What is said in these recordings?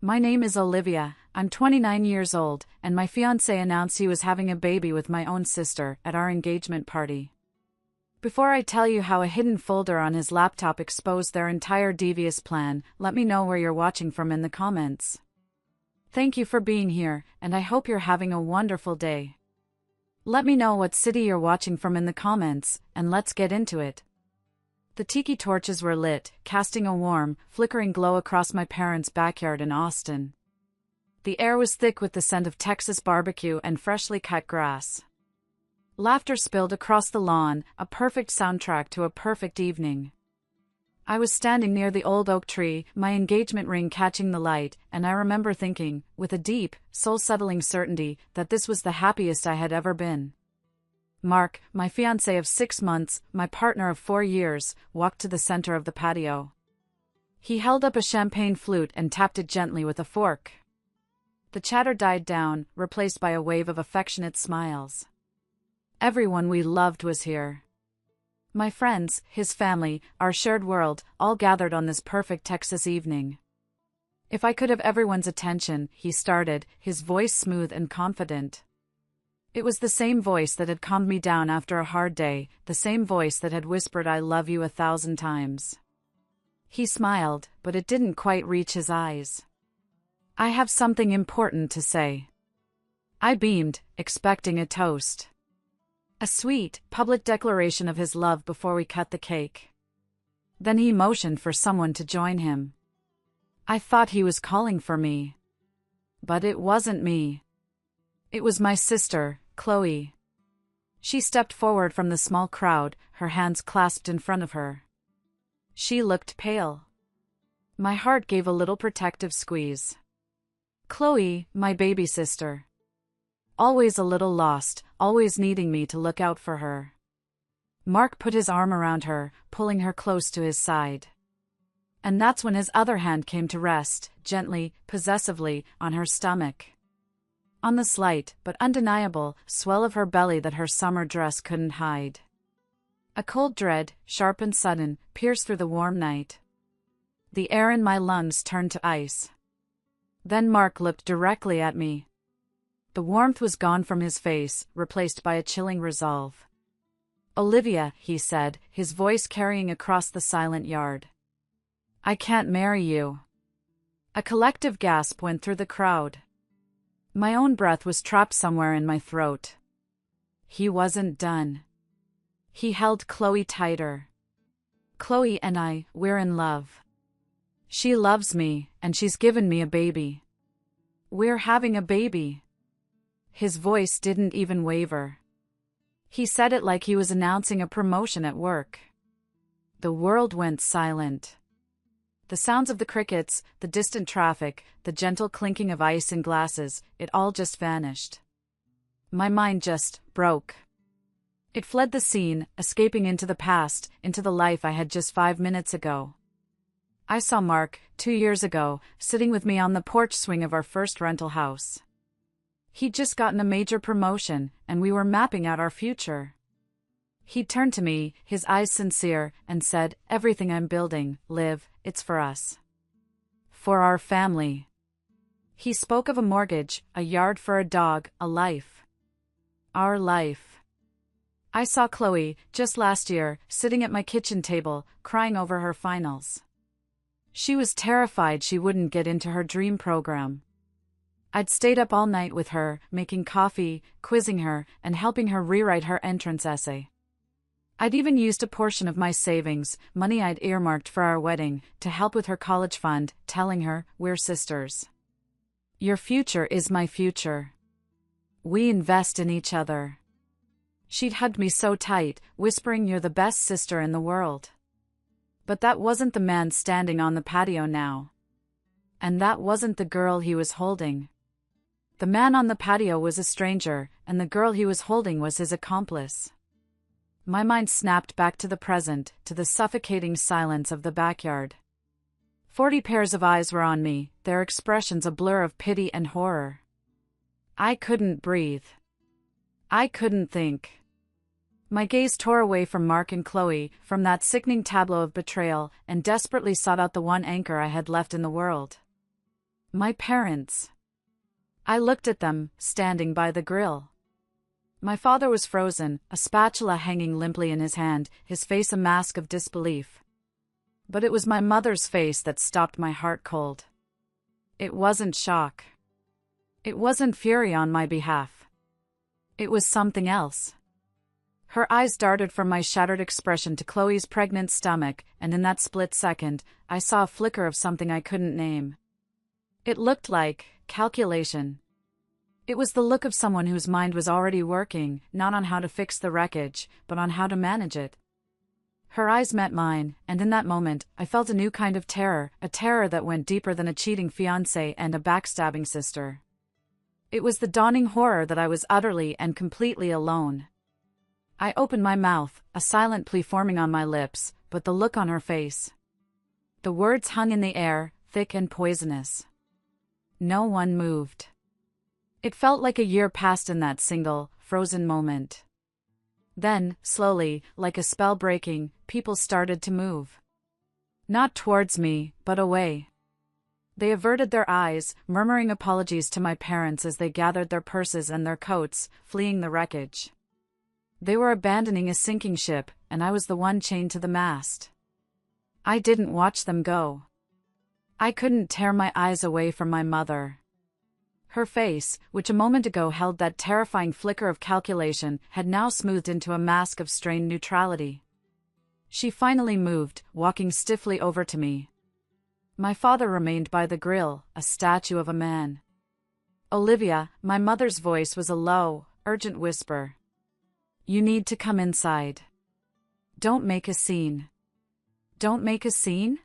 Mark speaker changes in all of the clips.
Speaker 1: My name is Olivia, I'm 29 years old, and my fiancé announced he was having a baby with my own sister at our engagement party. Before I tell you how a hidden folder on his laptop exposed their entire devious plan, let me know where you're watching from in the comments. Thank you for being here, and I hope you're having a wonderful day. Let me know what city you're watching from in the comments, and let's get into it. The tiki torches were lit, casting a warm, flickering glow across my parents' backyard in Austin. The air was thick with the scent of Texas barbecue and freshly cut grass. Laughter spilled across the lawn, a perfect soundtrack to a perfect evening. I was standing near the old oak tree, my engagement ring catching the light, and I remember thinking, with a deep, soul-settling certainty, that this was the happiest I had ever been. Mark, my fiancé of 6 months, my partner of 4 years, walked to the center of the patio. He held up a champagne flute and tapped it gently with a fork. The chatter died down, replaced by a wave of affectionate smiles. Everyone we loved was here. My friends, his family, our shared world, all gathered on this perfect Texas evening. If I could have everyone's attention, he started, his voice smooth and confident. It was the same voice that had calmed me down after a hard day, the same voice that had whispered "I love you" 1,000 times. He smiled, but it didn't quite reach his eyes. "I have something important to say." I beamed, expecting a toast. A sweet, public declaration of his love before we cut the cake. Then he motioned for someone to join him. I thought he was calling for me. But it wasn't me. It was my sister, Chloe. She stepped forward from the small crowd, her hands clasped in front of her. She looked pale. My heart gave a little protective squeeze. Chloe, my baby sister. Always a little lost, always needing me to look out for her. Mark put his arm around her, pulling her close to his side. And that's when his other hand came to rest, gently, possessively, on her stomach. On the slight, but undeniable, swell of her belly that her summer dress couldn't hide. A cold dread, sharp and sudden, pierced through the warm night. The air in my lungs turned to ice. Then Mark looked directly at me. The warmth was gone from his face, replaced by a chilling resolve. "Olivia," he said, his voice carrying across the silent yard. "I can't marry you." A collective gasp went through the crowd. My own breath was trapped somewhere in my throat. He wasn't done. He held Chloe tighter. "Chloe and I, we're in love. She loves me, and she's given me a baby. We're having a baby." His voice didn't even waver. He said it like he was announcing a promotion at work. The world went silent. The sounds of the crickets, the distant traffic, the gentle clinking of ice in glasses, it all just vanished. My mind just broke. It fled the scene, escaping into the past, into the life I had just 5 minutes ago. I saw Mark, 2 years ago, sitting with me on the porch swing of our first rental house. He'd just gotten a major promotion, and we were mapping out our future. He turned to me, his eyes sincere, and said, "Everything I'm building, Liv, it's for us. For our family." He spoke of a mortgage, a yard for a dog, a life. Our life. I saw Chloe, just last year, sitting at my kitchen table, crying over her finals. She was terrified she wouldn't get into her dream program. I'd stayed up all night with her, making coffee, quizzing her, and helping her rewrite her entrance essay. I'd even used a portion of my savings, money I'd earmarked for our wedding, to help with her college fund, telling her, "We're sisters. Your future is my future. We invest in each other." She'd hugged me so tight, whispering, "You're the best sister in the world." But that wasn't the man standing on the patio now. And that wasn't the girl he was holding. The man on the patio was a stranger, and the girl he was holding was his accomplice. My mind snapped back to the present, to the suffocating silence of the backyard. 40 pairs of eyes were on me, their expressions a blur of pity and horror. I couldn't breathe. I couldn't think. My gaze tore away from Mark and Chloe, from that sickening tableau of betrayal, and desperately sought out the one anchor I had left in the world. My parents. I looked at them, standing by the grill. My father was frozen, a spatula hanging limply in his hand, his face a mask of disbelief. But it was my mother's face that stopped my heart cold. It wasn't shock. It wasn't fury on my behalf. It was something else. Her eyes darted from my shattered expression to Chloe's pregnant stomach, and in that split second, I saw a flicker of something I couldn't name. It looked like calculation. It was the look of someone whose mind was already working, not on how to fix the wreckage, but on how to manage it. Her eyes met mine, and in that moment, I felt a new kind of terror, a terror that went deeper than a cheating fiancé and a backstabbing sister. It was the dawning horror that I was utterly and completely alone. I opened my mouth, a silent plea forming on my lips, but the look on her face. The words hung in the air, thick and poisonous. No one moved. It felt like a year passed in that single, frozen moment. Then, slowly, like a spell breaking, people started to move. Not towards me, but away. They averted their eyes, murmuring apologies to my parents as they gathered their purses and their coats, fleeing the wreckage. They were abandoning a sinking ship, and I was the one chained to the mast. I didn't watch them go. I couldn't tear my eyes away from my mother. Her face, which a moment ago held that terrifying flicker of calculation, had now smoothed into a mask of strained neutrality. She finally moved, walking stiffly over to me. My father remained by the grill, a statue of a man. "Olivia," my mother's voice was a low, urgent whisper. "You need to come inside. Don't make a scene." Don't make a scene?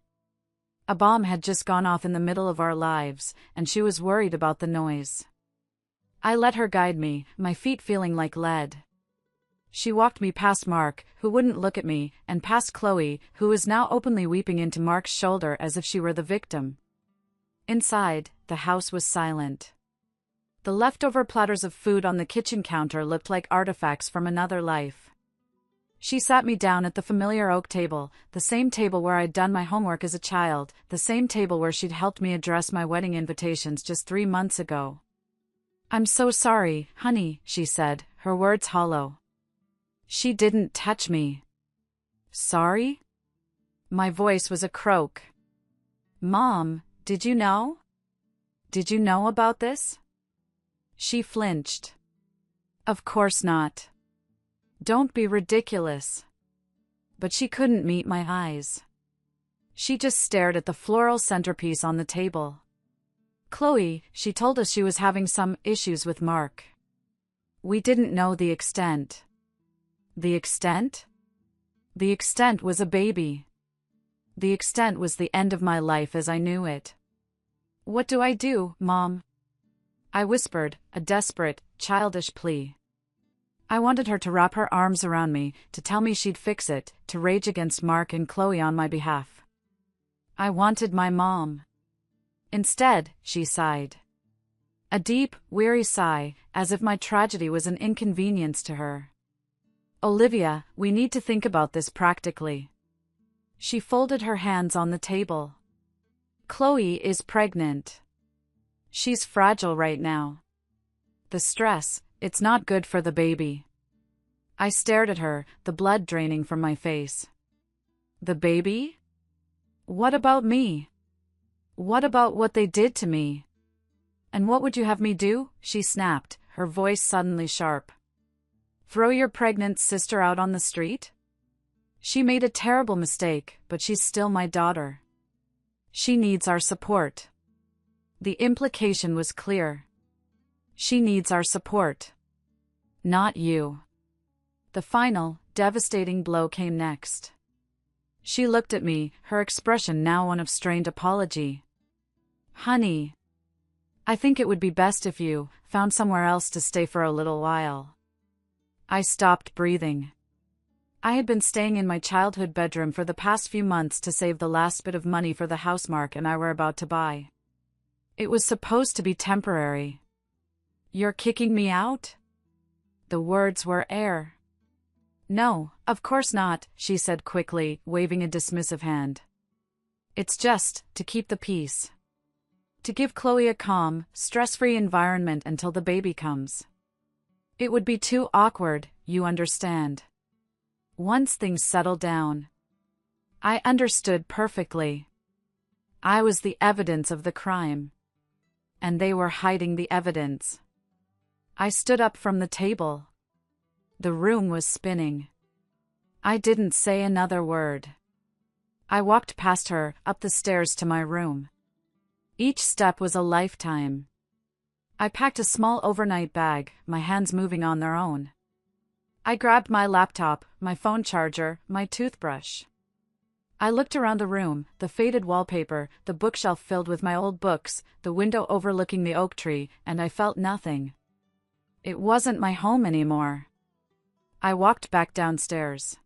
Speaker 1: A bomb had just gone off in the middle of our lives, and she was worried about the noise. I let her guide me, my feet feeling like lead. She walked me past Mark, who wouldn't look at me, and past Chloe, who was now openly weeping into Mark's shoulder as if she were the victim. Inside, the house was silent. The leftover platters of food on the kitchen counter looked like artifacts from another life. She sat me down at the familiar oak table, the same table where I'd done my homework as a child, the same table where she'd helped me address my wedding invitations just 3 months ago. "I'm so sorry, honey," she said, her words hollow. "She didn't touch me." "Sorry?" My voice was a croak. "Mom, did you know? Did you know about this?" She flinched. "Of course not. Don't be ridiculous." But she couldn't meet my eyes. She just stared at the floral centerpiece on the table. "Chloe, she told us she was having some issues with Mark. We didn't know the extent." The extent? The extent was a baby. The extent was the end of my life as I knew it. "What do I do, Mom?" I whispered, a desperate, childish plea. I wanted her to wrap her arms around me, to tell me she'd fix it, to rage against Mark and Chloe on my behalf. I wanted my mom. Instead, she sighed. A deep, weary sigh, as if my tragedy was an inconvenience to her. "Olivia, we need to think about this practically." She folded her hands on the table. "Chloe is pregnant. She's fragile right now. The stress, it's not good for the baby." I stared at her, the blood draining from my face. "The baby? What about me? What about what they did to me? And what would you have me do?" she snapped, her voice suddenly sharp. "Throw your pregnant sister out on the street? She made a terrible mistake, but she's still my daughter. She needs our support." The implication was clear. She needs our support. Not you. The final, devastating blow came next. She looked at me, her expression now one of strained apology. "Honey, I think it would be best if you found somewhere else to stay for a little while." I stopped breathing. I had been staying in my childhood bedroom for the past few months to save the last bit of money for the house Mark and I were about to buy. It was supposed to be temporary. "You're kicking me out?" The words were air. "No, of course not," she said quickly, waving a dismissive hand. "It's just to keep the peace." To give Chloe a calm, stress-free environment until the baby comes. It would be too awkward, you understand. Once things settled down. I understood perfectly. I was the evidence of the crime. And they were hiding the evidence. I stood up from the table. The room was spinning. I didn't say another word. I walked past her, up the stairs to my room. Each step was a lifetime. I packed a small overnight bag, my hands moving on their own. I grabbed my laptop, my phone charger, my toothbrush. I looked around the room, the faded wallpaper, the bookshelf filled with my old books, the window overlooking the oak tree, and I felt nothing. It wasn't my home anymore. I walked back downstairs.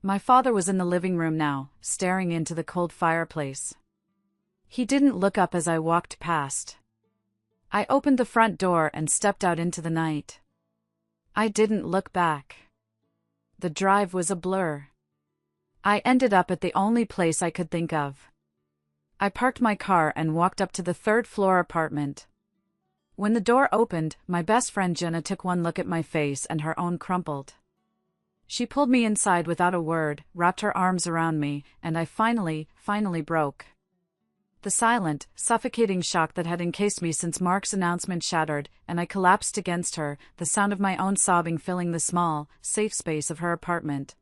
Speaker 1: My father was in the living room now, staring into the cold fireplace. He didn't look up as I walked past. I opened the front door and stepped out into the night. I didn't look back. The drive was a blur. I ended up at the only place I could think of. I parked my car and walked up to the third-floor apartment. When the door opened, my best friend Jenna took one look at my face and her own crumpled. She pulled me inside without a word, wrapped her arms around me, and I finally broke. The silent, suffocating shock that had encased me since Mark's announcement shattered, and I collapsed against her, the sound of my own sobbing filling the small, safe space of her apartment.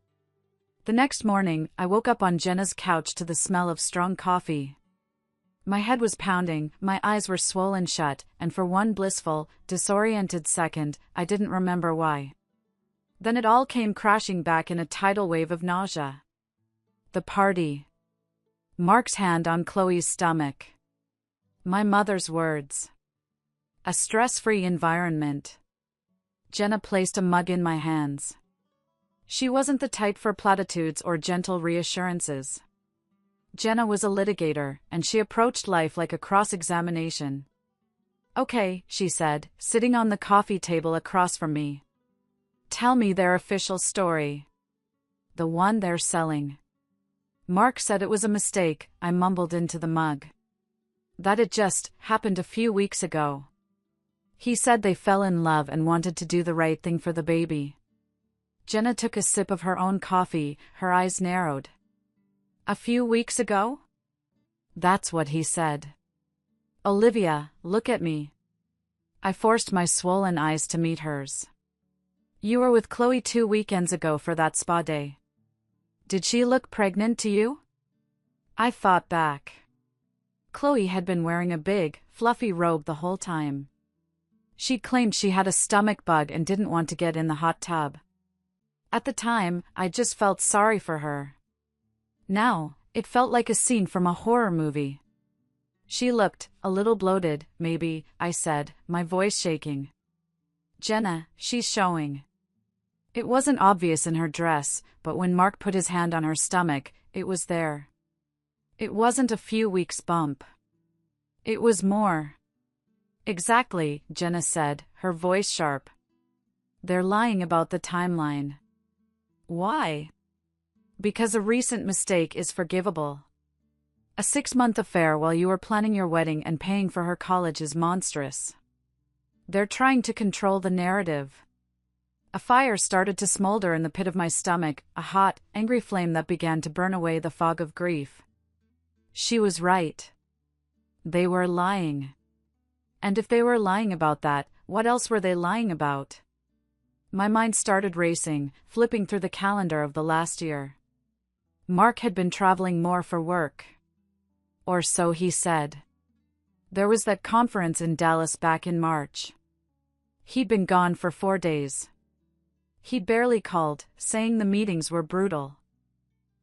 Speaker 1: The next morning, I woke up on Jenna's couch to the smell of strong coffee. My head was pounding, my eyes were swollen shut, and for one blissful, disoriented second, I didn't remember why. Then it all came crashing back in a tidal wave of nausea. The party. Mark's hand on Chloe's stomach. My mother's words. A stress-free environment. Jenna placed a mug in my hands. She wasn't the type for platitudes or gentle reassurances. Jenna was a litigator, and she approached life like a cross-examination. "Okay," she said, sitting on the coffee table across from me. "Tell me their official story. The one they're selling." Mark said it was a mistake, I mumbled into the mug. That it just happened a few weeks ago. He said they fell in love and wanted to do the right thing for the baby. Jenna took a sip of her own coffee, her eyes narrowed. "A few weeks ago?" "That's what he said." "Olivia, look at me." I forced my swollen eyes to meet hers. "You were with Chloe 2 weekends ago for that spa day. Did she look pregnant to you?" I thought back. Chloe had been wearing a big, fluffy robe the whole time. She claimed she had a stomach bug and didn't want to get in the hot tub. At the time, I just felt sorry for her. Now, it felt like a scene from a horror movie. "She looked a little bloated, maybe," I said, my voice shaking. "Jenna, she's showing." It wasn't obvious in her dress, but when Mark put his hand on her stomach, it was there. It wasn't a few weeks bump. It was more. "Exactly," Jenna said, her voice sharp. "They're lying about the timeline." "Why?" "Because a recent mistake is forgivable. A 6-month affair while you were planning your wedding and paying for her college is monstrous. They're trying to control the narrative." A fire started to smolder in the pit of my stomach, a hot, angry flame that began to burn away the fog of grief. She was right. They were lying. And if they were lying about that, what else were they lying about? My mind started racing, flipping through the calendar of the last year. Mark had been traveling more for work. Or so he said. There was that conference in Dallas back in March. He'd been gone for 4 days. He barely called, saying the meetings were brutal.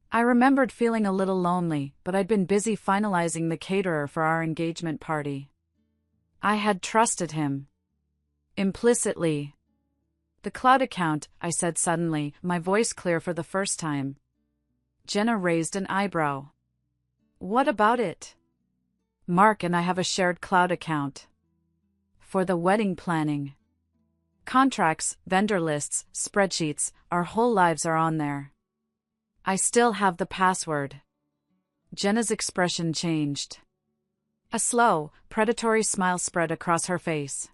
Speaker 1: I remembered feeling a little lonely, but I'd been busy finalizing the caterer for our engagement party. I had trusted him. Implicitly. "The cloud account," I said suddenly, my voice clear for the first time. Jenna raised an eyebrow. "What about it?" "Mark and I have a shared cloud account. For the wedding planning. Contracts, vendor lists, spreadsheets, our whole lives are on there. I still have the password." Jenna's expression changed. A slow, predatory smile spread across her face.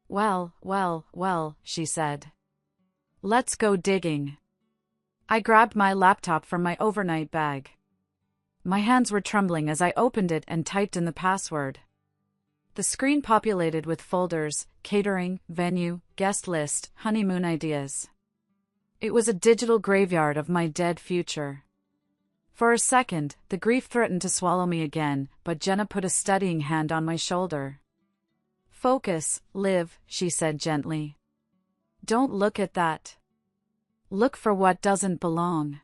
Speaker 1: Well, well, well, she said. Let's go digging. I grabbed my laptop from my overnight bag. My hands were trembling as I opened it and typed in the password. The screen populated with folders, catering, venue, guest list, honeymoon ideas. It was a digital graveyard of my dead future. For a second, the grief threatened to swallow me again, but Jenna put a steadying hand on my shoulder. Focus, Liv, she said gently. Don't look at that. Look for what doesn't belong.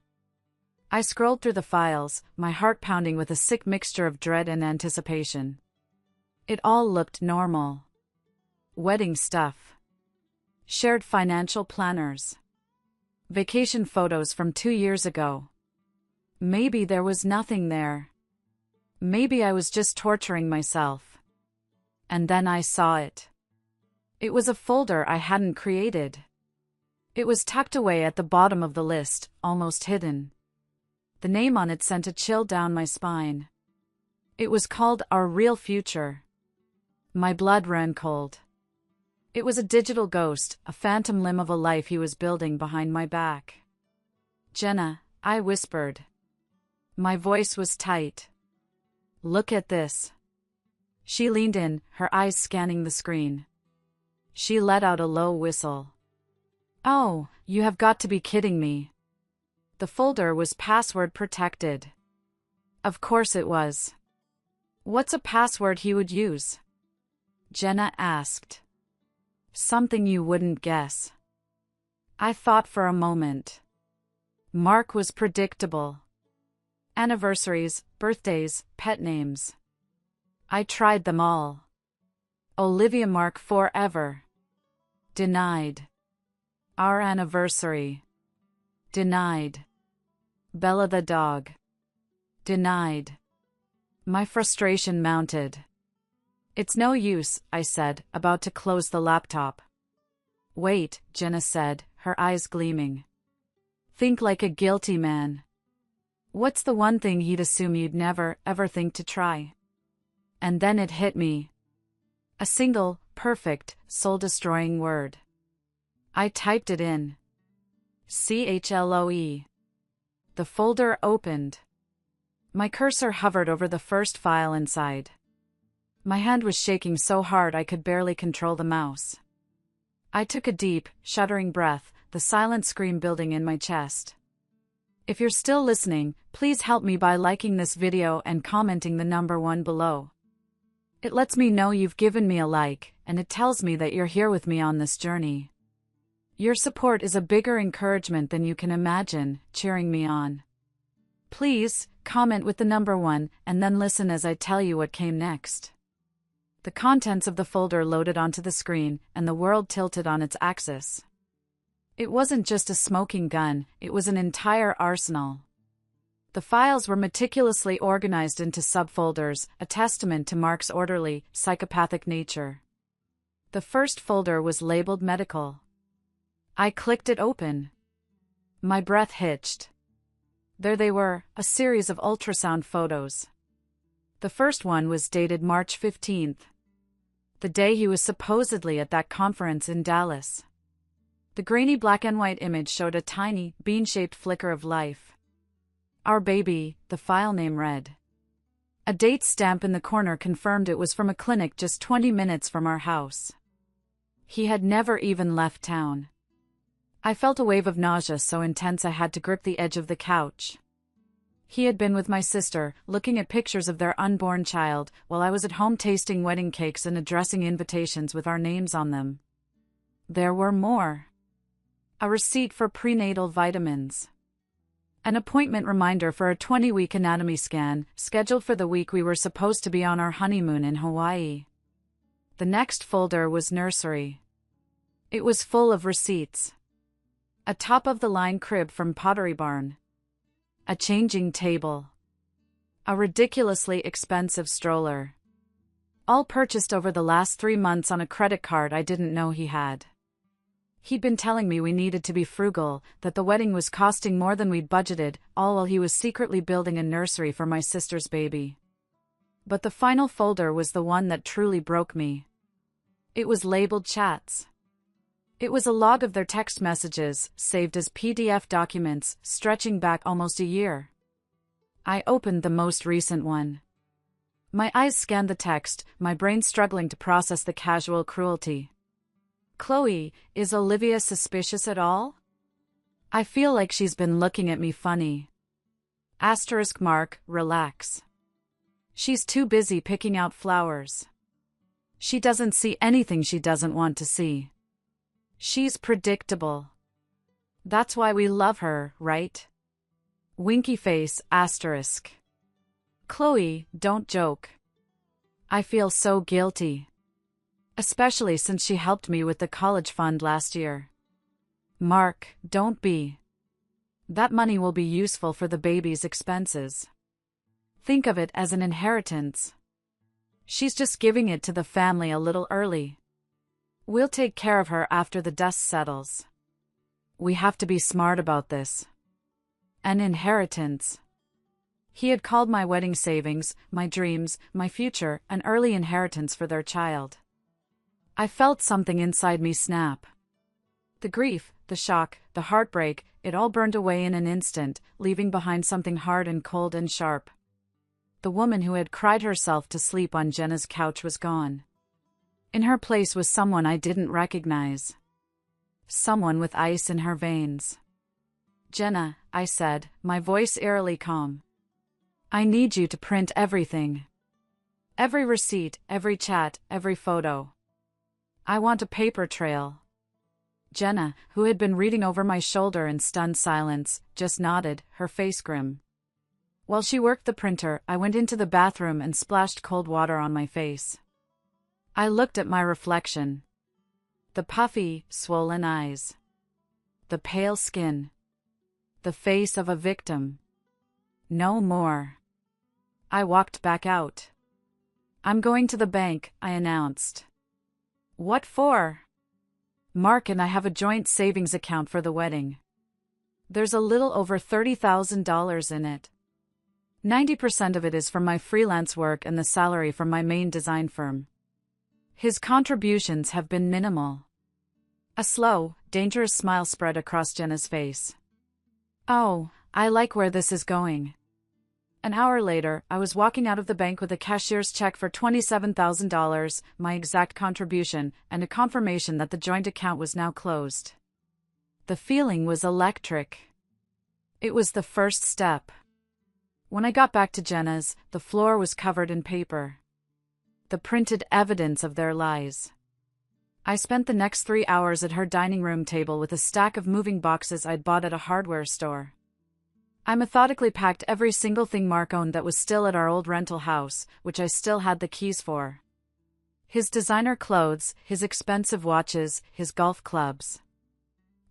Speaker 1: I scrolled through the files, my heart pounding with a sick mixture of dread and anticipation. It all looked normal. Wedding stuff. Shared financial planners. Vacation photos from 2 years ago. Maybe there was nothing there. Maybe I was just torturing myself. And then I saw it. It was a folder I hadn't created. It was tucked away at the bottom of the list, almost hidden. The name on it sent a chill down my spine. It was called Our Real Future. My blood ran cold. It was a digital ghost, a phantom limb of a life he was building behind my back. Jenna, I whispered. My voice was tight. Look at this. She leaned in, her eyes scanning the screen. She let out a low whistle. Oh, you have got to be kidding me. The folder was password protected. Of course it was. What's a password he would use? Jenna asked. Something you wouldn't guess. I thought for a moment. Mark was predictable. Anniversaries, birthdays, pet names. I tried them all. Olivia Mark forever. Denied. Our anniversary. Denied. Bella the dog. Denied. My frustration mounted. It's no use, I said, about to close the laptop. Wait, Jenna said, her eyes gleaming. Think like a guilty man. What's the one thing he'd assume you'd never, ever think to try? And then it hit me. A single, perfect, soul-destroying word. I typed it in. CHLOE. The folder opened. My cursor hovered over the first file inside. My hand was shaking so hard I could barely control the mouse. I took a deep, shuddering breath, the silent scream building in my chest. If you're still listening, please help me by liking this video and commenting the number 1 below. It lets me know you've given me a like, and it tells me that you're here with me on this journey. Your support is a bigger encouragement than you can imagine, cheering me on. Please, comment with the number 1, and then listen as I tell you what came next. The contents of the folder loaded onto the screen, and the world tilted on its axis. It wasn't just a smoking gun, it was an entire arsenal. The files were meticulously organized into subfolders, a testament to Mark's orderly, psychopathic nature. The first folder was labeled medical. I clicked it open. My breath hitched. There they were, a series of ultrasound photos. The first one was dated March 15th. The day he was supposedly at that conference in Dallas. The grainy black and white image showed a tiny, bean-shaped flicker of life. Our baby, the file name read. A date stamp in the corner confirmed it was from a clinic just 20 minutes from our house. He had never even left town. I felt a wave of nausea so intense I had to grip the edge of the couch. He had been with my sister, looking at pictures of their unborn child, while I was at home tasting wedding cakes and addressing invitations with our names on them. There were more. A receipt for prenatal vitamins. An appointment reminder for a 20-week anatomy scan, scheduled for the week we were supposed to be on our honeymoon in Hawaii. The next folder was nursery. It was full of receipts. A top-of-the-line crib from Pottery Barn. A changing table. A ridiculously expensive stroller. All purchased over the last 3 months on a credit card I didn't know he had. He'd been telling me we needed to be frugal, that the wedding was costing more than we'd budgeted, all while he was secretly building a nursery for my sister's baby. But the final folder was the one that truly broke me. It was labeled chats. It was a log of their text messages, saved as PDF documents, stretching back almost a year. I opened the most recent one. My eyes scanned the text, my brain struggling to process the casual cruelty. Chloe, is Olivia suspicious at all? I feel like she's been looking at me funny. Mark, relax. She's too busy picking out flowers. She doesn't see anything she doesn't want to see. She's predictable. That's why we love her, right? Winky face, asterisk. Chloe, don't joke. I feel so guilty. Especially since she helped me with the college fund last year. Mark, don't be. That money will be useful for the baby's expenses. Think of it as an inheritance. She's just giving it to the family a little early. We'll take care of her after the dust settles. We have to be smart about this. An inheritance. He had called my wedding savings, my dreams, my future, an early inheritance for their child. I felt something inside me snap. The grief, the shock, the heartbreak, it all burned away in an instant, leaving behind something hard and cold and sharp. The woman who had cried herself to sleep on Jenna's couch was gone. In her place was someone I didn't recognize. Someone with ice in her veins. Jenna, I said, my voice eerily calm. I need you to print everything. Every receipt, every chat, every photo. I want a paper trail. Jenna, who had been reading over my shoulder in stunned silence, just nodded, her face grim. While she worked the printer, I went into the bathroom and splashed cold water on my face. I looked at my reflection. The puffy, swollen eyes. The pale skin. The face of a victim. No more. I walked back out. I'm going to the bank, I announced. What for? Mark and I have a joint savings account for the wedding. There's a little over $30,000 in it. 90% of it is from my freelance work and the salary from my main design firm. His contributions have been minimal. A slow, dangerous smile spread across Jenna's face. Oh, I like where this is going. An hour later, I was walking out of the bank with a cashier's check for $27,000, my exact contribution, and a confirmation that the joint account was now closed. The feeling was electric. It was the first step. When I got back to Jenna's, the floor was covered in paper. The printed evidence of their lies. I spent the next 3 hours at her dining room table with a stack of moving boxes I'd bought at a hardware store. I methodically packed every single thing Mark owned that was still at our old rental house, which I still had the keys for. His designer clothes, his expensive watches, his golf clubs.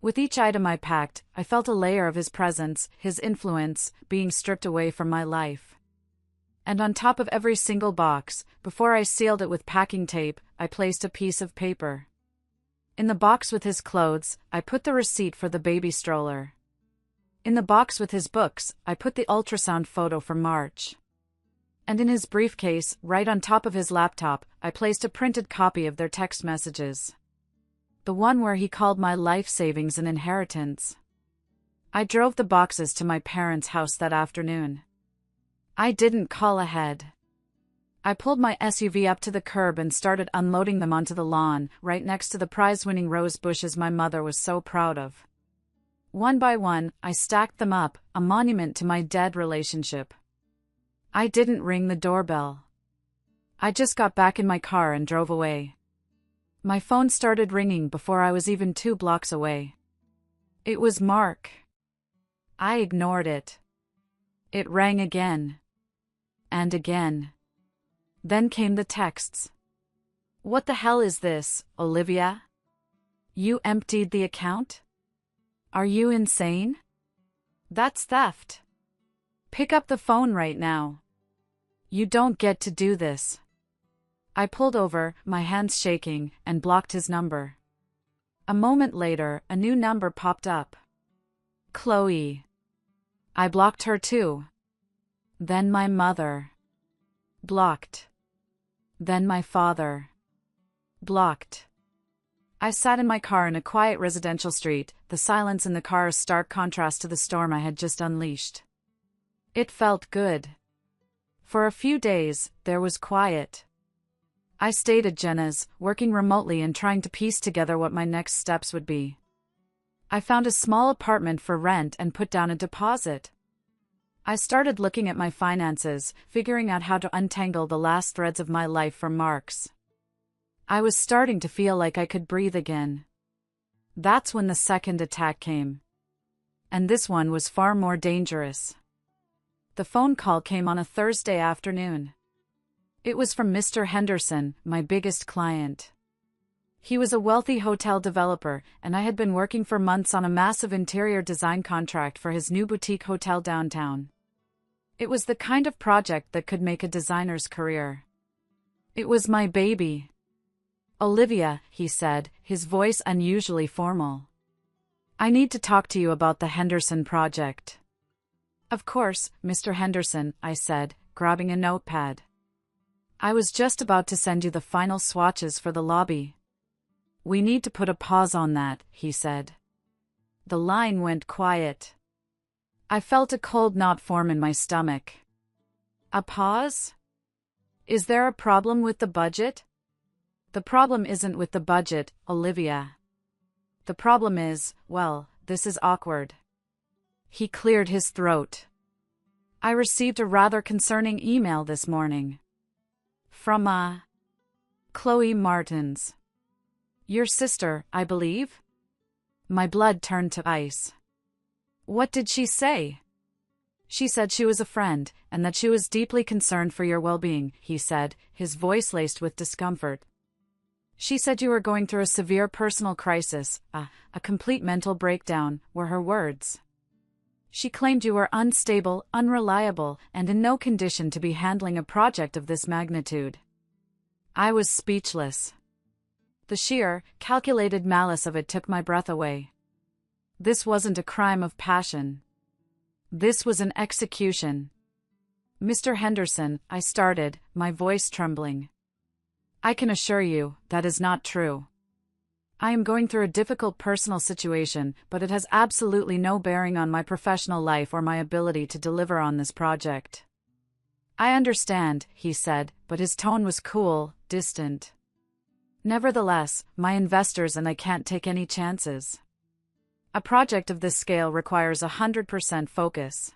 Speaker 1: With each item I packed, I felt a layer of his presence, his influence, being stripped away from my life. And on top of every single box, before I sealed it with packing tape, I placed a piece of paper. In the box with his clothes, I put the receipt for the baby stroller. In the box with his books, I put the ultrasound photo from March. And in his briefcase, right on top of his laptop, I placed a printed copy of their text messages. The one where he called my life savings an inheritance. I drove the boxes to my parents' house that afternoon. I didn't call ahead. I pulled my SUV up to the curb and started unloading them onto the lawn, right next to the prize-winning rose bushes my mother was so proud of. One by one, I stacked them up, a monument to my dead relationship. I didn't ring the doorbell. I just got back in my car and drove away. My phone started ringing before I was even 2 blocks away. It was Mark. I ignored it. It rang again. And again. Then came the texts. What the hell is this, Olivia? You emptied the account? Are you insane? That's theft. Pick up the phone right now. You don't get to do this. I pulled over, my hands shaking, and blocked his number. A moment later, a new number popped up. Chloe. I blocked her too. Then my mother. Blocked. Then my father. Blocked. I sat in my car in a quiet residential street, the silence in the car a stark contrast to the storm I had just unleashed. It felt good. For a few days, there was quiet. I stayed at Jenna's, working remotely and trying to piece together what my next steps would be. I found a small apartment for rent and put down a deposit. I started looking at my finances, figuring out how to untangle the last threads of my life from Mark's. I was starting to feel like I could breathe again. That's when the second attack came. And this one was far more dangerous. The phone call came on a Thursday afternoon. It was from Mr. Henderson, my biggest client. He was a wealthy hotel developer, and I had been working for months on a massive interior design contract for his new boutique hotel downtown. It was the kind of project that could make a designer's career. It was my baby. "Olivia," he said, his voice unusually formal. "I need to talk to you about the Henderson project." "Of course, Mr. Henderson," I said, grabbing a notepad. "I was just about to send you the final swatches for the lobby." "We need to put a pause on that," he said. The line went quiet. I felt a cold knot form in my stomach. A pause? Is there a problem with the budget? The problem isn't with the budget, Olivia. The problem is, well, this is awkward. He cleared his throat. I received a rather concerning email this morning. From Chloe Martins. Your sister, I believe? My blood turned to ice. What did she say? She said she was a friend, and that she was deeply concerned for your well-being, he said, his voice laced with discomfort. She said you were going through a severe personal crisis, a complete mental breakdown, were her words. She claimed you were unstable, unreliable, and in no condition to be handling a project of this magnitude. I was speechless. The sheer, calculated malice of it took my breath away. This wasn't a crime of passion. This was an execution. Mr. Henderson, I started, my voice trembling. I can assure you, that is not true. I am going through a difficult personal situation, but it has absolutely no bearing on my professional life or my ability to deliver on this project. I understand, he said, but his tone was cool, distant. Nevertheless, my investors and I can't take any chances. A project of this scale requires 100% focus.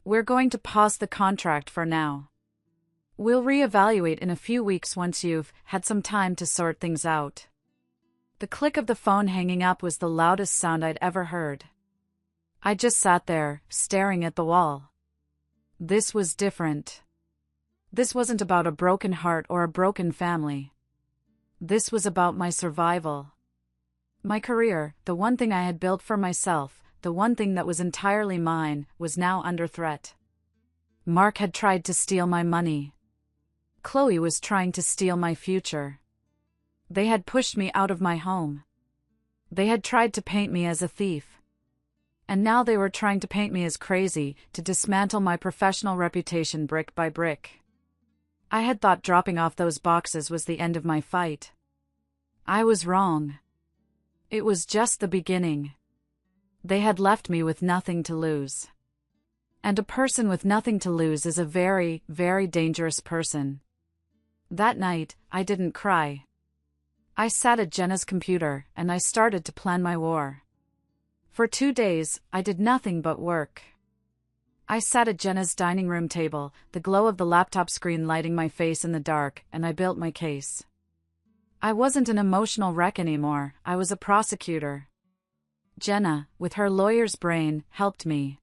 Speaker 1: We're going to pause the contract for now. We'll reevaluate in a few weeks once you've had some time to sort things out. The click of the phone hanging up was the loudest sound I'd ever heard. I just sat there, staring at the wall. This was different. This wasn't about a broken heart or a broken family. This was about my survival. My career, the one thing I had built for myself, the one thing that was entirely mine, was now under threat. Mark had tried to steal my money. Chloe was trying to steal my future. They had pushed me out of my home. They had tried to paint me as a thief. And now they were trying to paint me as crazy, to dismantle my professional reputation brick by brick. I had thought dropping off those boxes was the end of my fight. I was wrong. It was just the beginning. They had left me with nothing to lose. And a person with nothing to lose is a very, very dangerous person. That night, I didn't cry. I sat at Jenna's computer, and I started to plan my war. For 2 days, I did nothing but work. I sat at Jenna's dining room table, the glow of the laptop screen lighting my face in the dark, and I built my case. I wasn't an emotional wreck anymore, I was a prosecutor. Jenna, with her lawyer's brain, helped me.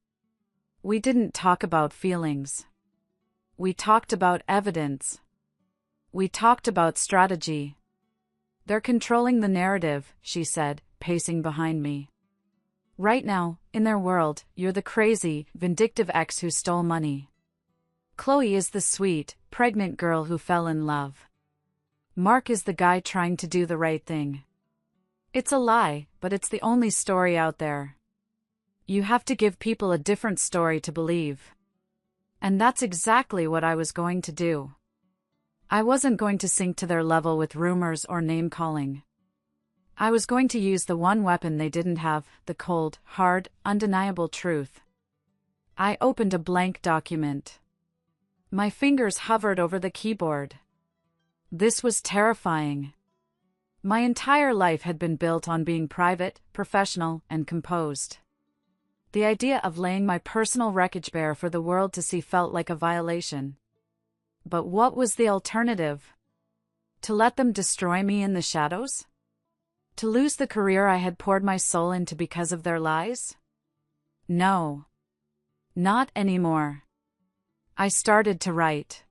Speaker 1: We didn't talk about feelings. We talked about evidence. We talked about strategy. They're controlling the narrative, she said, pacing behind me. Right now, in their world, you're the crazy, vindictive ex who stole money. Chloe is the sweet, pregnant girl who fell in love. Mark is the guy trying to do the right thing. It's a lie, but it's the only story out there. You have to give people a different story to believe. And that's exactly what I was going to do. I wasn't going to sink to their level with rumors or name-calling. I was going to use the one weapon they didn't have, the cold, hard, undeniable truth. I opened a blank document. My fingers hovered over the keyboard. This was terrifying. My entire life had been built on being private, professional, and composed. The idea of laying my personal wreckage bare for the world to see felt like a violation. But what was the alternative? To let them destroy me in the shadows? To lose the career I had poured my soul into because of their lies? No. Not anymore. I started to write.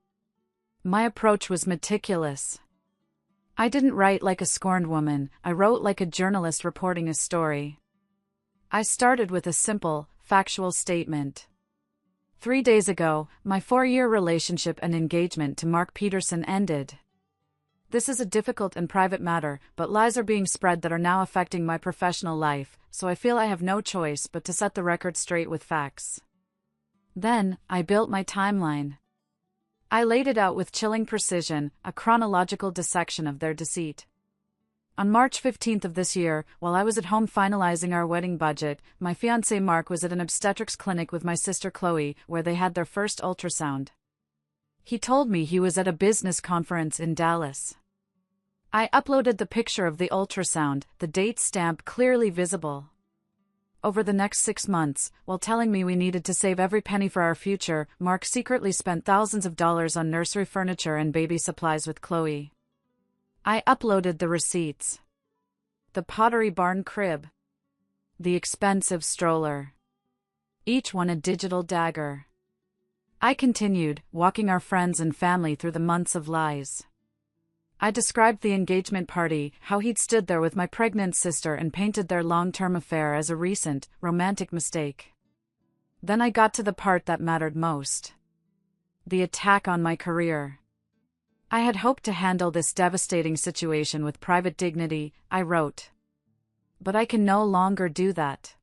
Speaker 1: My approach was meticulous. I didn't write like a scorned woman, I wrote like a journalist reporting a story. I started with a simple, factual statement. 3 days ago, my 4-year relationship and engagement to Mark Peterson ended. This is a difficult and private matter, but lies are being spread that are now affecting my professional life, so I feel I have no choice but to set the record straight with facts. Then, I built my timeline. I laid it out with chilling precision, a chronological dissection of their deceit. On March 15th of this year, while I was at home finalizing our wedding budget, my fiancé Mark was at an obstetrics clinic with my sister Chloe, where they had their first ultrasound. He told me he was at a business conference in Dallas. I uploaded the picture of the ultrasound, the date stamp clearly visible. Over the next 6 months, while telling me we needed to save every penny for our future, Mark secretly spent thousands of dollars on nursery furniture and baby supplies with Chloe. I uploaded the receipts. The Pottery Barn crib. The expensive stroller. Each one a digital dagger. I continued, walking our friends and family through the months of lies. I described the engagement party, how he'd stood there with my pregnant sister and painted their long-term affair as a recent, romantic mistake. Then I got to the part that mattered most. The attack on my career. I had hoped to handle this devastating situation with private dignity, I wrote. But I can no longer do that.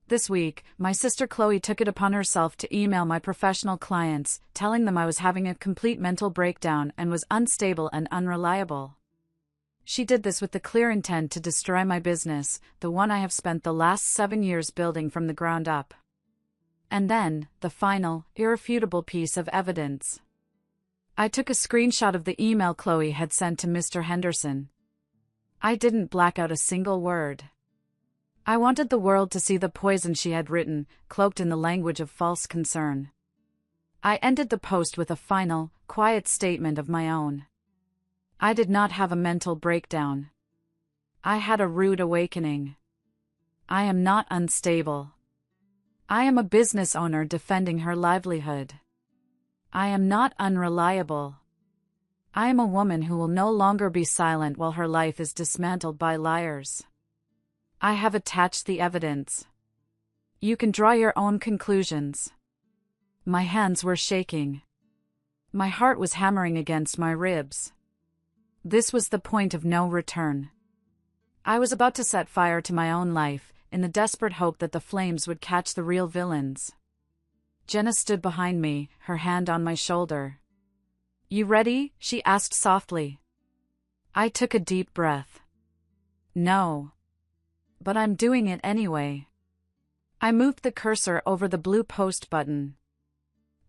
Speaker 1: This week, my sister Chloe took it upon herself to email my professional clients, telling them I was having a complete mental breakdown and was unstable and unreliable. She did this with the clear intent to destroy my business, the one I have spent the last 7 years building from the ground up. And then, the final, irrefutable piece of evidence. I took a screenshot of the email Chloe had sent to Mr. Henderson. I didn't black out a single word. I wanted the world to see the poison she had written, cloaked in the language of false concern. I ended the post with a final, quiet statement of my own. I did not have a mental breakdown. I had a rude awakening. I am not unstable. I am a business owner defending her livelihood. I am not unreliable. I am a woman who will no longer be silent while her life is dismantled by liars. I have attached the evidence. You can draw your own conclusions. My hands were shaking. My heart was hammering against my ribs. This was the point of no return. I was about to set fire to my own life, in the desperate hope that the flames would catch the real villains. Jenna stood behind me, her hand on my shoulder. "You ready?" she asked softly. I took a deep breath. No. But I'm doing it anyway. I moved the cursor over the blue post button.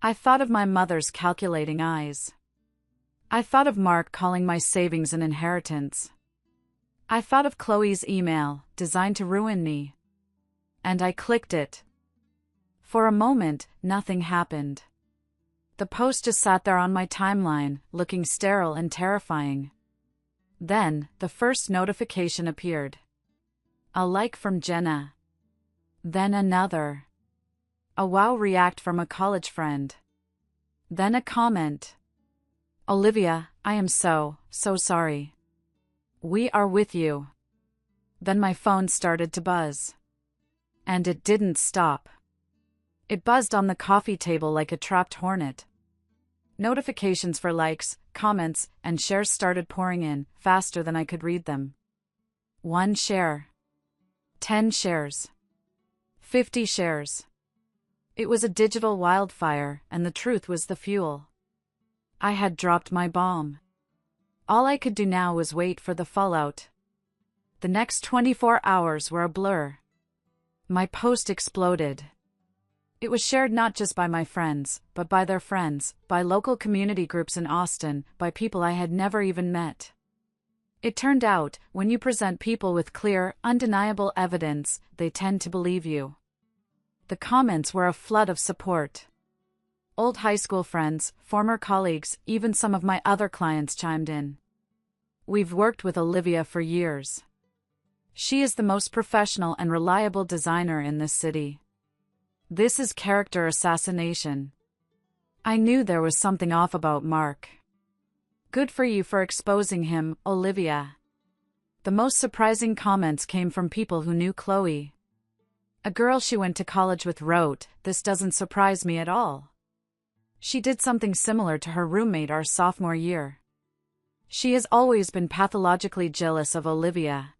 Speaker 1: I thought of my mother's calculating eyes. I thought of Mark calling my savings an inheritance. I thought of Chloe's email, designed to ruin me. And I clicked it. For a moment, nothing happened. The post just sat there on my timeline, looking sterile and terrifying. Then, the first notification appeared. A like from Jenna. Then another. A wow react from a college friend. Then a comment. "Olivia, I am so sorry. We are with you." Then my phone started to buzz. And it didn't stop. It buzzed on the coffee table like a trapped hornet. Notifications for likes, comments, and shares started pouring in, faster than I could read them. 1 share. 10 shares. 50 shares. It was a digital wildfire, and the truth was the fuel. I had dropped my bomb. All I could do now was wait for the fallout. The next 24 hours were a blur. My post exploded. It was shared not just by my friends, but by their friends, by local community groups in Austin, by people I had never even met. It turned out, when you present people with clear, undeniable evidence, they tend to believe you. The comments were a flood of support. Old high school friends, former colleagues, even some of my other clients chimed in. We've worked with Olivia for years. She is the most professional and reliable designer in this city. This is character assassination. I knew there was something off about Mark. Good for you for exposing him, Olivia. The most surprising comments came from people who knew Chloe. A girl she went to college with wrote, "This doesn't surprise me at all. She did something similar to her roommate our sophomore year. She has always been pathologically jealous of Olivia."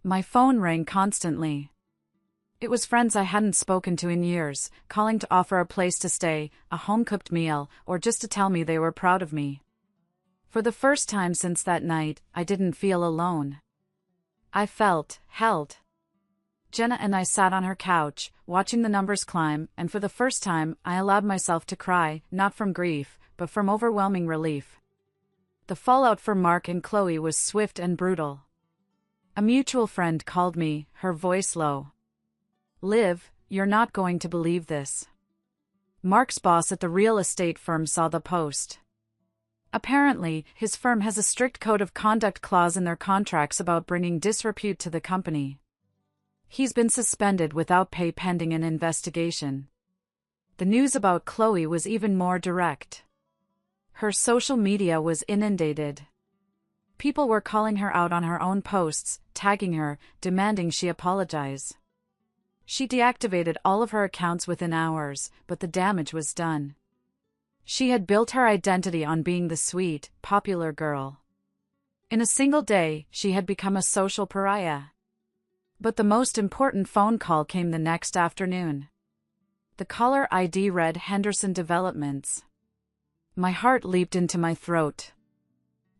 Speaker 1: My phone rang constantly. It was friends I hadn't spoken to in years, calling to offer a place to stay, a home-cooked meal, or just to tell me they were proud of me. For the first time since that night, I didn't feel alone. I felt held. Jenna and I sat on her couch, watching the numbers climb, and for the first time, I allowed myself to cry, not from grief, but from overwhelming relief. The fallout for Mark and Chloe was swift and brutal. A mutual friend called me, her voice low. "Liv, you're not going to believe this." Mark's boss at the real estate firm saw the post. Apparently, his firm has a strict code of conduct clause in their contracts about bringing disrepute to the company. He's been suspended without pay pending an investigation. The news about Chloe was even more direct. Her social media was inundated. People were calling her out on her own posts, tagging her, demanding she apologize. She deactivated all of her accounts within hours, but the damage was done. She had built her identity on being the sweet, popular girl. In a single day, she had become a social pariah. But the most important phone call came the next afternoon. The caller ID read Henderson Developments. My heart leaped into my throat.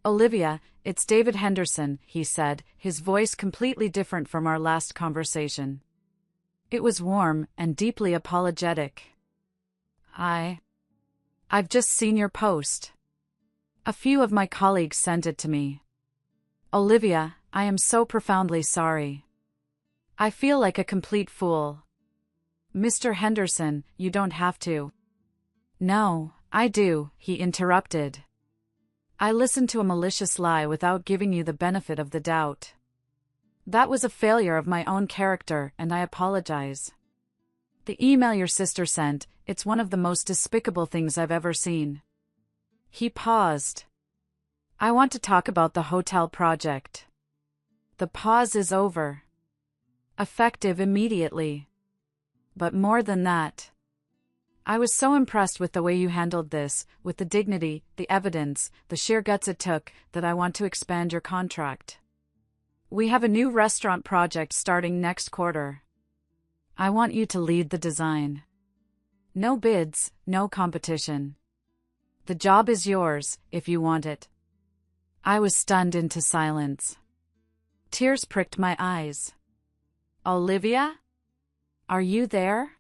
Speaker 1: "Olivia, it's David Henderson," he said, his voice completely different from our last conversation. It was warm and deeply apologetic. I've just seen your post. A few of my colleagues sent it to me. Olivia, I am so profoundly sorry. I feel like a complete fool. Mr. Henderson, you don't have to." "No, I do," he interrupted. "I listened to a malicious lie without giving you the benefit of the doubt. That was a failure of my own character, and I apologize. The email your sister sent, it's one of the most despicable things I've ever seen." He paused. "I want to talk about the hotel project." The pause is over. Effective immediately. But more than that. I was so impressed with the way you handled this, with the dignity, the evidence, the sheer guts it took, that I want to expand your contract. We have a new restaurant project starting next quarter. I want you to lead the design. No bids, no competition. The job is yours, if you want it." I was stunned into silence. Tears pricked my eyes. "Olivia? Are you there?"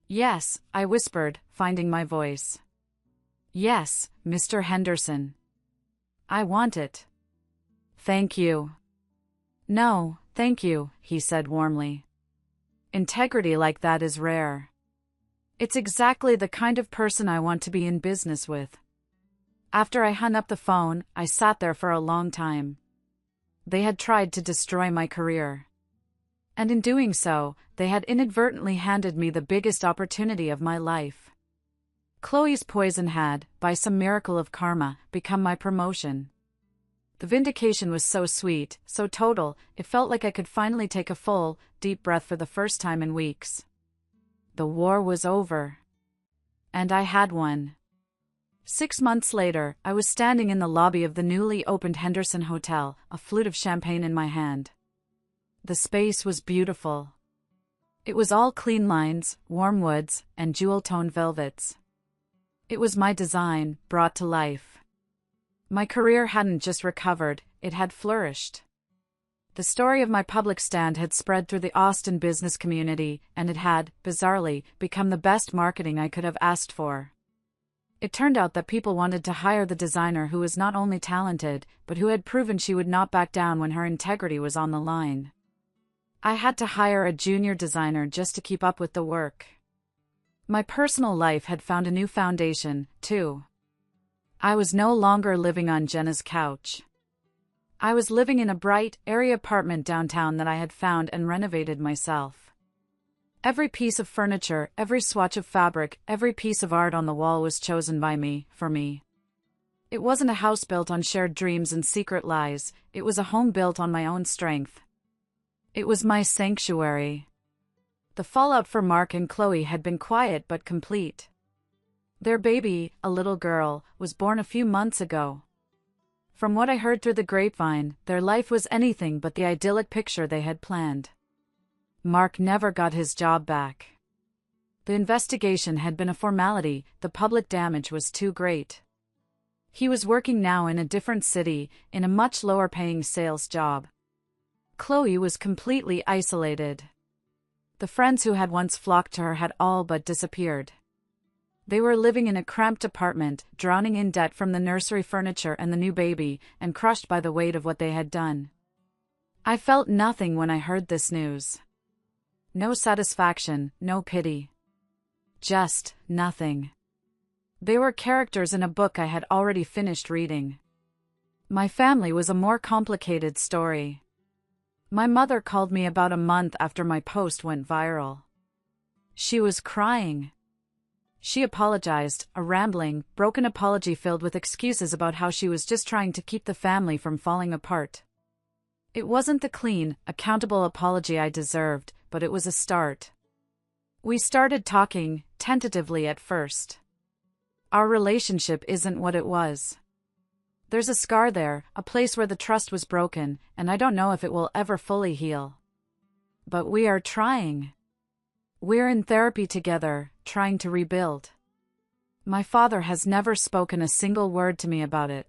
Speaker 1: "Yes," I whispered, finding my voice. "Yes, Mr. Henderson. I want it." "Thank you." "No, thank you," he said warmly. "Integrity like that is rare. It's exactly the kind of person I want to be in business with." After I hung up the phone, I sat there for a long time. They had tried to destroy my career. And in doing so, they had inadvertently handed me the biggest opportunity of my life. Chloe's poison had, by some miracle of karma, become my promotion. The vindication was so sweet, so total, it felt like I could finally take a full, deep breath for the first time in weeks. The war was over. And I had won. 6 months later, I was standing in the lobby of the newly opened Henderson Hotel, a flute of champagne in my hand. The space was beautiful. It was all clean lines, warm woods, and jewel-toned velvets. It was my design, brought to life. My career hadn't just recovered, it had flourished. The story of my public stand had spread through the Austin business community, and it had, bizarrely, become the best marketing I could have asked for. It turned out that people wanted to hire the designer who was not only talented, but who had proven she would not back down when her integrity was on the line. I had to hire a junior designer just to keep up with the work. My personal life had found a new foundation, too. I was no longer living on Jenna's couch. I was living in a bright, airy apartment downtown that I had found and renovated myself. Every piece of furniture, every swatch of fabric, every piece of art on the wall was chosen by me, for me. It wasn't a house built on shared dreams and secret lies, it was a home built on my own strength. It was my sanctuary. The fallout for Mark and Chloe had been quiet but complete. Their baby, a little girl, was born a few months ago. From what I heard through the grapevine, their life was anything but the idyllic picture they had planned. Mark never got his job back. The investigation had been a formality, the public damage was too great. He was working now in a different city, in a much lower-paying sales job. Chloe was completely isolated. The friends who had once flocked to her had all but disappeared. They were living in a cramped apartment, drowning in debt from the nursery furniture and the new baby, and crushed by the weight of what they had done. I felt nothing when I heard this news. No satisfaction, no pity. Just nothing. They were characters in a book I had already finished reading. My family was a more complicated story. My mother called me about a month after my post went viral. She was crying. She apologized, a rambling, broken apology filled with excuses about how she was just trying to keep the family from falling apart. It wasn't the clean, accountable apology I deserved, but it was a start. We started talking, tentatively at first. Our relationship isn't what it was. There's a scar there, a place where the trust was broken, and I don't know if it will ever fully heal. But we are trying. We're in therapy together, trying to rebuild. My father has never spoken a single word to me about it.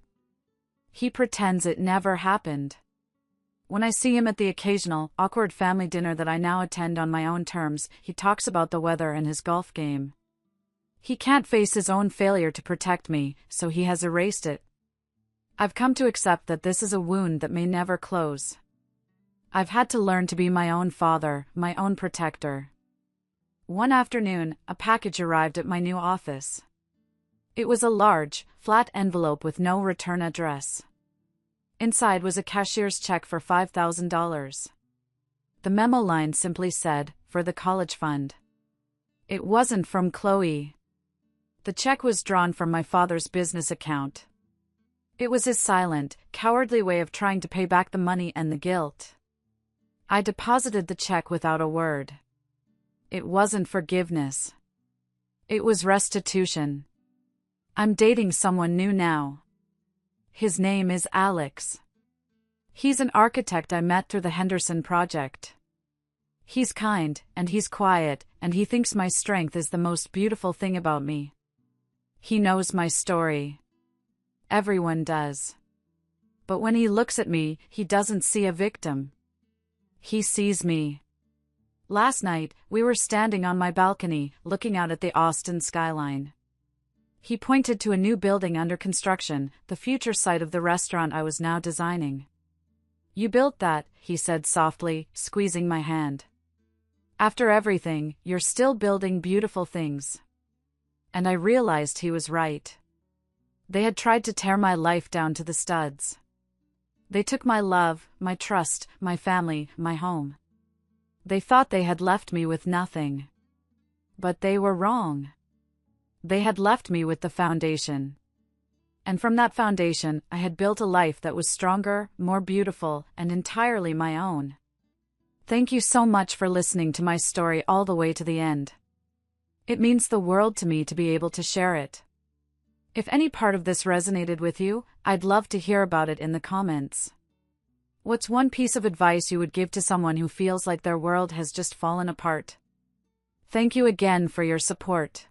Speaker 1: He pretends it never happened. When I see him at the occasional, awkward family dinner that I now attend on my own terms, he talks about the weather and his golf game. He can't face his own failure to protect me, so he has erased it. I've come to accept that this is a wound that may never close. I've had to learn to be my own father, my own protector. One afternoon, a package arrived at my new office. It was a large, flat envelope with no return address. Inside was a cashier's check for $5,000. The memo line simply said, "For the college fund." It wasn't from Chloe. The check was drawn from my father's business account. It was his silent, cowardly way of trying to pay back the money and the guilt. I deposited the check without a word. It wasn't forgiveness. It was restitution. I'm dating someone new now. His name is Alex. He's an architect I met through the Henderson project. He's kind, and he's quiet, and he thinks my strength is the most beautiful thing about me. He knows my story. Everyone does. But when he looks at me, he doesn't see a victim. He sees me. Last night, we were standing on my balcony, looking out at the Austin skyline. He pointed to a new building under construction, the future site of the restaurant I was now designing. "You built that," he said softly, squeezing my hand. "After everything, you're still building beautiful things." And I realized he was right. They had tried to tear my life down to the studs. They took my love, my trust, my family, my home. They thought they had left me with nothing. But they were wrong. They had left me with the foundation. And from that foundation, I had built a life that was stronger, more beautiful, and entirely my own. Thank you so much for listening to my story all the way to the end. It means the world to me to be able to share it. If any part of this resonated with you, I'd love to hear about it in the comments. What's one piece of advice you would give to someone who feels like their world has just fallen apart? Thank you again for your support.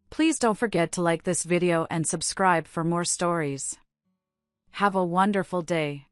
Speaker 1: Please don't forget to like this video and subscribe for more stories. Have a wonderful day.